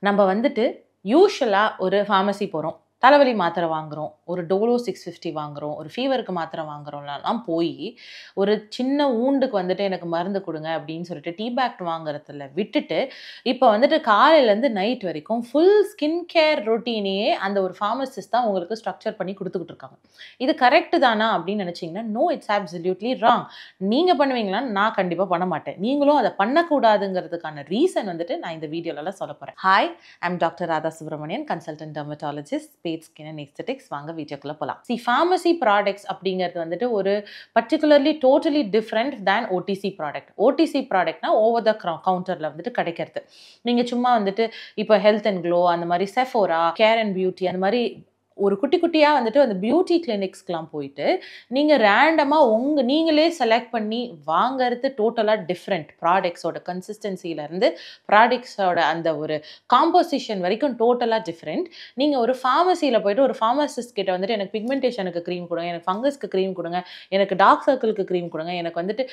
நம்ம வந்துட்டு யூஷுவலா ஒரு ஃபார்மசி போறோம். தலைவலி மாத்திரை வாங்குறோம். ஒரு டோலோ 650 வாங்குறோம். ஒரு ஃபீவருக்கு மாத்திரை வாங்குறோம்லாம் போயி, ஒரு சின்ன ஊண்டுக்கு வந்துட்டு எனக்கு மருந்து குடுங்க அப்படின்னு சொல்லிட்டு டீ பேக் வாங்குறதுல விட்டுட்டு, இப்ப வந்துட்டு காலையிலேருந்து நைட் வரைக்கும் ஃபுல் ஸ்கின் கேர் ரொட்டீனையே அந்த ஒரு ஃபார்மசிஸ்ட் தான் உங்களுக்கு ஸ்ட்ரக்சர் பண்ணி குடுத்துக்கிட்டு இருக்காங்க. இது கரெக்ட் தானா அப்படின்னு நினைச்சீங்கன்னா, நோ இட்ஸ் அப்சல்யூட்லி ராங். நீங்க பண்ணுவீங்களான்னு நான் கண்டிப்பா பண்ண மாட்டேன். நீங்களும் அத பண்ணக்கூடாதுங்கிறதுக்கான ரீசன் வந்துட்டு நான் இந்த வீடியோலலாம் சொல்லப் போறேன். Hi, I'm doctor Radha Subramanian, consultant dermatologist, skin and aesthetics. வாங்க வீடியோக்குள்ள போலாம். ஃபார்மசி ப்ராடக்ட்ஸ் அப்படிங்கிறது வந்துட்டு ஒரு particularly totally different than OTC product. OTC ப்ராடக்ட்னா ஓவர் த கவுண்டர்ல வந்துட்டு கிடைக்கிறது. நீங்க சும்மா வந்துட்டு இப்போ ஹெல்த் அண்ட் க்ளோ அந்த மாதிரி, செஃபோரா, கேர் அண்ட் பியூட்டி அந்த மாதிரி ஒரு குட்டி குட்டியா வந்துட்டு அந்த பியூட்டி கிளினிக்ஸ்க்குலாம் போயிட்டு நீங்க ரேண்டமா நீங்களே செலக்ட் பண்ணி வாங்குறது டோட்டலா டிஃப்ரெண்ட். ப்ராடக்ட்ஸோட கன்சிஸ்டன்சில இருந்து ப்ராடக்ட்ஸோட அந்த ஒரு காம்போசிஷன் வரைக்கும் டோட்டலா டிஃப்ரெண்ட். நீங்க ஒரு ஃபார்மசியில போயிட்டு ஒரு ஃபார்மசிஸ்ட் கிட்ட வந்துட்டு எனக்கு பிக்மெண்டேஷனுக்கு க்ரீம் கொடுங்க, எனக்கு ஃபங்கஸ்க்கு க்ரீம் கொடுங்க, எனக்கு டார்க் சர்க்கிளுக்கு க்ரீம் கொடுங்க, எனக்கு வந்துட்டு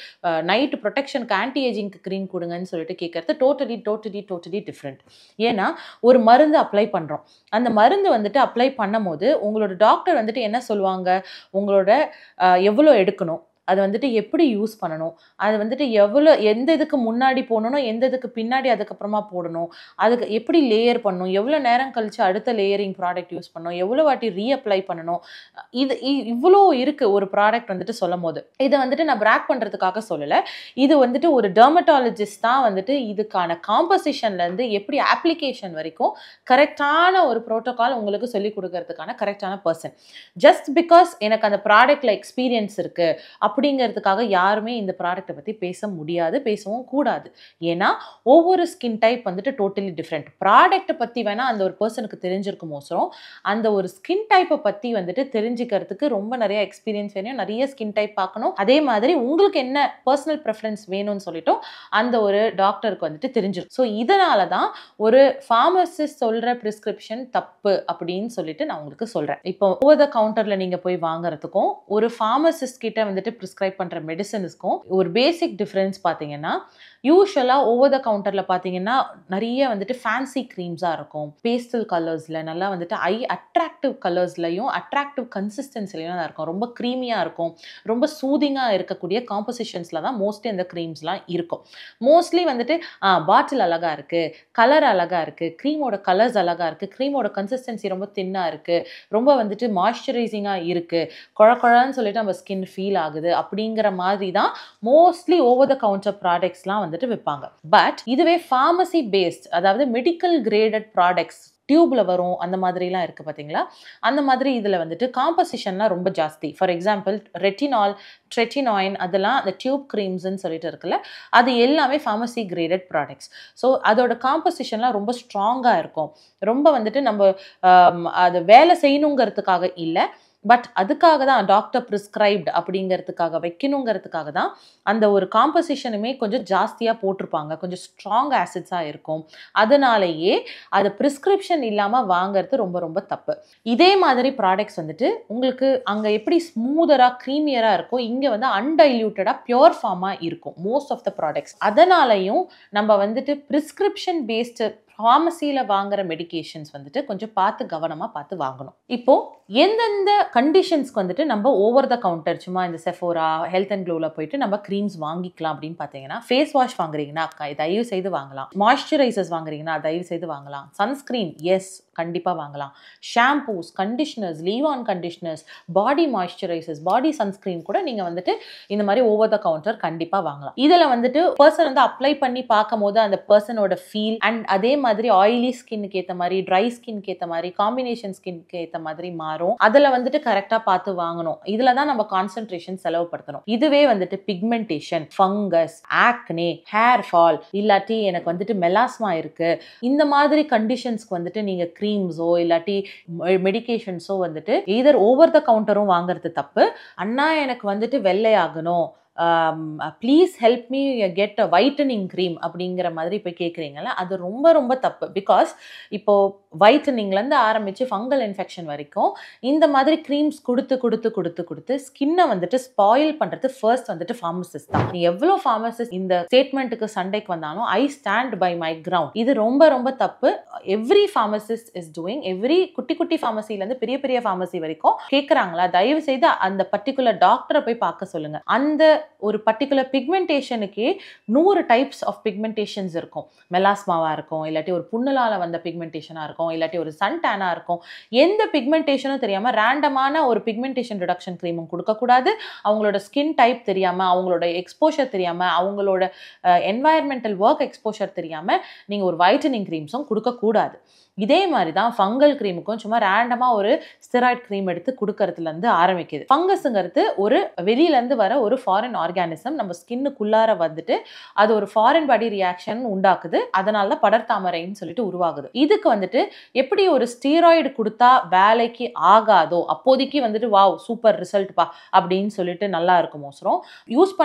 நைட் ப்ரொடெக்ஷனுக்கு ஆன்டி ஏஜிங்க்கு க்ரீம் கொடுங்கன்னு சொல்லிட்டு கேட்கறது டோட்டலி டிஃப்ரெண்ட். ஏன்னா ஒரு மருந்து அப்ளை பண்றோம். அந்த மருந்து வந்துட்டு அப்ளை பண்ணும்போது உங்களோட டாக்டர் வந்துட்டு என்ன சொல்லுவாங்க, உங்களோட எவ்வளோ எடுக்கணும், அது வந்துட்டு எப்படி யூஸ் பண்ணணும், அது வந்துட்டு எந்த இதுக்கு முன்னாடி போடணும், எந்த இதுக்கு பின்னாடி அதுக்கப்புறமா போடணும், அதுக்கு எப்படி லேயர் பண்ணணும், எவ்வளோ நேரம் கழிச்சு அடுத்த லேயரிங் ப்ராடக்ட் யூஸ் பண்ணணும், எவ்வளோ வாட்டி ரீஅப்ளை பண்ணணும், இது இவ்வளோ இருக்கு ஒரு ப்ராடக்ட் வந்துட்டு சொல்லும் போது. இதை வந்துட்டு நான் பிராக் பண்ணுறதுக்காக சொல்லலை. இது வந்துட்டு ஒரு டெர்மட்டாலஜிஸ்ட் தான் வந்துட்டு இதுக்கான காம்போசிஷன்லேருந்து எப்படி அப்ளிகேஷன் வரைக்கும் கரெக்டான ஒரு ப்ரோட்டோகால் உங்களுக்கு சொல்லிக் கொடுக்கறதுக்கான கரெக்டான பர்சன். ஜஸ்ட் பிகாஸ் எனக்கு அந்த ப்ராடக்ட்ல எக்ஸ்பீரியன்ஸ் இருக்கு அப்படிங்கிறதுக்காக யாருமே இந்த ப்ராடக்ட்டை பற்றி பேச முடியாது, பேசவும் கூடாது. ஏன்னா ஒவ்வொரு ஸ்கின் டைப் வந்துட்டு டோட்டலி டிஃப்ரெண்ட். ப்ராடக்ட்டை பற்றி வேணால் அந்த ஒரு பர்சனுக்கு தெரிஞ்சிருக்கும் மோசம், அந்த ஒரு ஸ்கின் டைப்பை பற்றி வந்துட்டு தெரிஞ்சுக்கிறதுக்கு ரொம்ப நிறைய எக்ஸ்பீரியன்ஸ் வேணும், நிறைய ஸ்கின் டைப் பார்க்கணும். அதே மாதிரி உங்களுக்கு என்ன பர்சனல் ப்ரெஃபரன்ஸ் வேணும்னு சொல்லிட்டோம் அந்த ஒரு டாக்டருக்கு வந்துட்டு தெரிஞ்சிருக்கும். ஸோ இதனால தான் ஒரு ஃபார்மசிஸ்ட் சொல்கிற ப்ரிஸ்கிரிப்ஷன் தப்பு அப்படின்னு சொல்லிட்டு நான் உங்களுக்கு சொல்கிறேன். இப்போ ஓவர் த கவுண்டரில் நீங்கள் போய் வாங்குறதுக்கும் ஒரு ஃபார்மசிஸ்ட் கிட்ட வந்துட்டு ப்ரிஸ்கிரைப் பண்ணுற மெடிசன்ஸ்க்கும் ஒரு பேசிக் டிஃப்ரென்ஸ் பார்த்தீங்கன்னா, யூஷுவலாக ஓவர் த கவுண்டரில் பார்த்தீங்கன்னா நிறைய வந்துட்டு ஃபேன்சி க்ரீம்ஸாக இருக்கும், பேஸ்டல் கலர்ஸில் நல்லா வந்துட்டு அட்ராக்டிவ் கலர்ஸ்லையும் அட்ராக்டிவ் கன்சிஸ்டன்சிலையும் தான் இருக்கும், ரொம்ப க்ரீமியாக இருக்கும், ரொம்ப சூதிங்காக இருக்கக்கூடிய காம்போசிஷன்ஸில் தான் மோஸ்ட்லி அந்த க்ரீம்ஸ்லாம் இருக்கும். மோஸ்ட்லி வந்துட்டு பாட்டில் அழகாக இருக்குது, கலர் அழகாக இருக்குது, க்ரீமோட கலர்ஸ் அழகாக இருக்குது, க்ரீமோட கன்சிஸ்டன்சி ரொம்ப தின்னாக இருக்குது, ரொம்ப வந்துட்டு மாய்ஸ்சரைசிங்காக இருக்குது, குழன்னு சொல்லிட்டு நம்ம ஸ்கின் ஃபீல் ஆகுது அப்படிங்கிற மாதிரி தான் மோஸ்ட்லி ஓவர் த கவுண்டர் ப்ராடக்ட்ஸ்லாம் வந்துட்டு விற்பாங்க. பட் இதுவே ஃபார்மசி பேஸ்ட், அதாவது மெடிக்கல் கிரேடட் ப்ராடக்ட்ஸ் டியூப்ல வரும் அந்த மாதிரிலாம் இருக்குது பார்த்தீங்களா, அந்த மாதிரி இதில் வந்துட்டு காம்போசிஷன்லாம் ரொம்ப ஜாஸ்தி. ஃபார் எக்ஸாம்பிள் ரெட்டினால், ட்ரெட்டினாயின், அதெல்லாம் அந்த டியூப் க்ரீம்ஸ்ன்னு சொல்லிட்டு இருக்குல்ல, அது எல்லாமே ஃபார்மசி கிரேடட் ப்ராடக்ட்ஸ். ஸோ அதோட காம்போசிஷன்லாம் ரொம்ப ஸ்ட்ராங்காக இருக்கும். ரொம்ப வந்துட்டு நம்ம அது வேலை செய்யணுங்கிறதுக்காக இல்லை, பட் அதுக்காக தான் டாக்டர் ப்ரிஸ்கிரைப்டு அப்படிங்கிறதுக்காக வைக்கணுங்கிறதுக்காக தான் அந்த ஒரு காம்போசிஷனுமே கொஞ்சம் ஜாஸ்தியாக போட்டிருப்பாங்க, கொஞ்சம் ஸ்ட்ராங் ஆசிட்ஸாக இருக்கும். அதனாலேயே அது ப்ரிஸ்கிரிப்ஷன் இல்லாமல் வாங்கிறது ரொம்ப ரொம்ப தப்பு. இதே மாதிரி ப்ராடக்ட்ஸ் வந்துட்டு உங்களுக்கு அங்கே எப்படி ஸ்மூதராக க்ரீமியராக இருக்கும், இங்கே வந்து அன்டைல்யூட்டடாக பியோர் ஃபார்மாக இருக்கும் மோஸ்ட் ஆஃப் த ப்ராடக்ட்ஸ். அதனாலையும் நம்ம வந்துட்டு ப்ரிஸ்கிரிப்ஷன் பேஸ்டு ஃபார்மசியில் வாங்குற மெடிகேஷன்ஸ் வந்துட்டு கொஞ்சம் கவனமாக பார்த்து வாங்கணும். இப்போ எந்தெந்த கண்டிஷன்ஸ்க்கு வந்துட்டு நம்ம ஓவர் த கவுண்டர் சும்மா இந்த செஃபோரா, ஹெல்த் அண்ட் க்ளோவில் போயிட்டு நம்ம க்ரீம்ஸ் வாங்கிக்கலாம் அப்படின்னு பார்த்தீங்கன்னா, ஃபேஸ் வாஷ் வாங்குறீங்கன்னா தயவு செய்து வாங்கலாம், மாய்ஸ்சரைசர்ஸ் வாங்குறீங்கன்னா தயவு செய்து வாங்கலாம், சன்ஸ்கிரீன் எஸ் கண்டிப்பாக வாங்கலாம், shampoos, conditioners, leave on conditioners, body moisturisers, body sunscreen கூட நீங்கள் வந்துட்டு இந்த மாதிரி ஓவர் த கவுண்டர் கண்டிப்பாக வாங்கலாம். இதில் வந்துட்டு பர்சன் வந்து அப்ளை பண்ணி பார்க்கும் போது அந்த பர்சனோட ஃபீல் அண்ட் அதே மாதிரி ஆயிலி ஸ்கின்னுக்கு ஏற்ற மாதிரி, ட்ரை ஸ்கின்க்கு ஏற்ற மாதிரி, காம்பினேஷன் ஸ்கின்க்கு ஏற்ற மாதிரி மாறும். அதில் வந்துட்டு கரெக்டாக பார்த்து வாங்கணும். இதில் தான் நம்ம கான்சென்ட்ரேஷன் செலவுப்படுத்தணும். இதுவே வந்துட்டு pigmentation, fungus, acne, hair fall, இல்லாட்டி எனக்கு வந்துட்டு மெலாஸ்மா இருக்கு, இந்த மாதிரி கண்டிஷன்ஸ்க்கு வந்துட்டு நீங்கள் க்ரீம்ஸோ இல்லாட்டி மெடிகேஷன்ஸோ வந்துட்டு எய்தர் ஓவர் த கவுண்டரும் வாங்குறது தப்பு. அண்ணா எனக்கு வந்துட்டு வெள்ளை ஆகணும், please help me get a whitening cream அப்படிங்கிற மாதிரி இப்போ கேட்குறீங்களா, அது ரொம்ப ரொம்ப தப்பு. பிகாஸ் இப்போது வைட்டனிங்லேருந்து ஆரம்பிச்சு ஃபங்கல் இன்ஃபெக்ஷன் வரைக்கும் இந்த மாதிரி க்ரீம்ஸ் கொடுத்து ஸ்கின்னை வந்துட்டு ஸ்பாயில் பண்ணுறது ஃபர்ஸ்ட் வந்துட்டு ஃபார்மசிஸ்ட் தான். நீ எவ்வளோ ஃபார்மசிஸ்ட் இந்த ஸ்டேட்மெண்ட்டுக்கு சண்டைக்கு வந்தாலும் I stand by my ground. இது ரொம்ப ரொம்ப தப்பு. Every pharmacist is doing. Every குட்டி குட்டி ஃபார்மசிலேருந்து பெரிய பெரிய ஃபார்மசி வரைக்கும் கேட்குறாங்களா, தயவு செய்து அந்த பர்டிகுலர் டாக்டரை போய் பார்க்க சொல்லுங்க. அந்த ஒரு பர்டிகுலர் பிக்மெண்டேஷனுக்கே 100 டைப்ஸ் ஆஃப் பிக்மெண்டேஷன்ஸ் இருக்கும். மெலாஸ்மாவாக இருக்கும், இல்லாட்டி ஒரு புண்ணுலால் வந்த பிக்மெண்டேஷனாக இருக்கும், இல்லாட்டி ஒரு சன் டேனாக இருக்கும். எந்த பிக்மெண்டேஷனும் தெரியாமல் ரேண்டமான ஒரு பிக்மெண்டேஷன் ரிடக்ஷன் க்ரீமும் கொடுக்கக்கூடாது. அவங்களோட ஸ்கின் டைப் தெரியாமல், அவங்களோட எக்ஸ்போஷர் தெரியாமல், அவங்களோட என்வாயர்மெண்டல் ஒர்க் எக்ஸ்போஷர் தெரியாமல் நீங்கள் ஒரு வைட்டனிங் க்ரீம்ஸும் கொடுக்கக்கூடாது. இதே மாதிரி தான் ஃபங்கல் க்ரீமுக்கும் சும்மா ரேண்டமாக ஒரு ஸ்டெராய்ட் க்ரீம் எடுத்து கொடுக்கறதுலேருந்து ஆரம்பிக்குது. ஃபங்கஸுங்கிறது ஒரு வெளியிலேருந்து வர ஒரு ஃபாரின் ஆர்கானிசம் நம்ம ஸ்கின்னுக்குள்ளார வந்துட்டு அது ஒரு ஃபாரின் பாடி ரியாக்ஷன் உண்டாக்குது. அதனால தான் படர்தாமரைன்னு சொல்லிட்டு உருவாகுது. இதுக்கு வந்துட்டு எப்படி ஒரு ஸ்டீராய்டு கொடுத்தா வேலைக்கு ஆகாதோ, அப்போதைக்கு வந்துட்டு வாவ் சூப்பர் ரிசல்ட் பா அப்படின்னு சொல்லிட்டு நல்லா இருக்கும் மோசரம், யூஸ்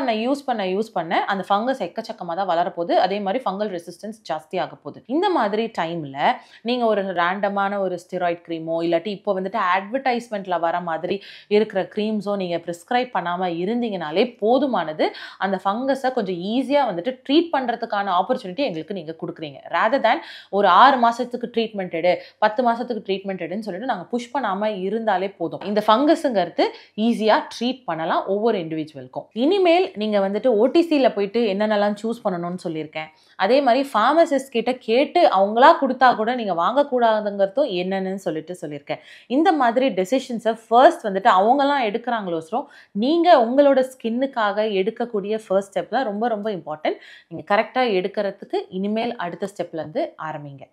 பண்ண அந்த ஃபங்கஸ் எக்கச்சக்கமாக தான் வளரப்போகுது. அதே மாதிரி ஃபங்கல் ரெசிஸ்டன்ஸ் ஜாஸ்தி ஆக போகுது. இந்த மாதிரி டைமில் நீங்கள் ஒரு ரேண்டமான ஒரு ஸ்டெராய்ட் க்ரீமோ இல்லாட்டி இப்போ வந்துட்டு அட்வர்டைஸ்மெண்ட்டில் வர மாதிரி இருக்கிற க்ரீம்ஸோ நீங்கள் ப்ரிஸ்கிரைப் பண்ணாமல் இருந்தீங்கனாலே போதுமானது. அந்த ஃபங்கஸை கொஞ்சம் ஈஸியாக வந்துட்டு ட்ரீட் பண்ணுறதுக்கான ஆப்பர்ச்சுனிட்டி எங்களுக்கு நீங்கள் கொடுக்குறீங்க. ரேதர் தேன் ஒரு 6 மாதத்துக்கு ட்ரீட்மெண்ட் எடு, 10 மாதத்துக்கு ட்ரீட்மெண்ட் எடுன்னு சொல்லிட்டு நாங்கள் புஷ் பண்ணாமல் இருந்தாலே போதும். இந்த ஃபங்கஸுங்கிறது ஈஸியாக ட்ரீட் பண்ணலாம் ஒவ்வொரு இண்டிவிஜுவலுக்கும். இனிமேல் நீங்கள் வந்துட்டு ஓடிசியில் போயிட்டு என்னென்னலாம் சூஸ் பண்ணணும்னு சொல்லியிருக்கேன். அதே மாதிரி ஃபார்மசிஸ்ட் கிட்ட கேட்டு அவங்களா கொடுத்தா கூட நீங்கள் வாங்கக்கூடாதுங்கிறதும் என்னன்னு சொல்லியிருக்கேன். இந்த மாதிரி டெசிஷன்ஸை ஃபர்ஸ்ட் வந்துட்டு அவங்களாம் எடுக்கிறாங்களோ நீங்கள் உங்களோட ஸ்கின்னுக்காக எடுக்கக்கூடிய ஃபர்ஸ்ட் ஸ்டெப் தான் ரொம்ப ரொம்ப இம்பார்ட்டன்ட். நீங்கள் கரெக்டாக எடுக்கிறதுக்கு இனிமேல் அடுத்த ஸ்டெப்லேருந்து ஆரம்பிங்க.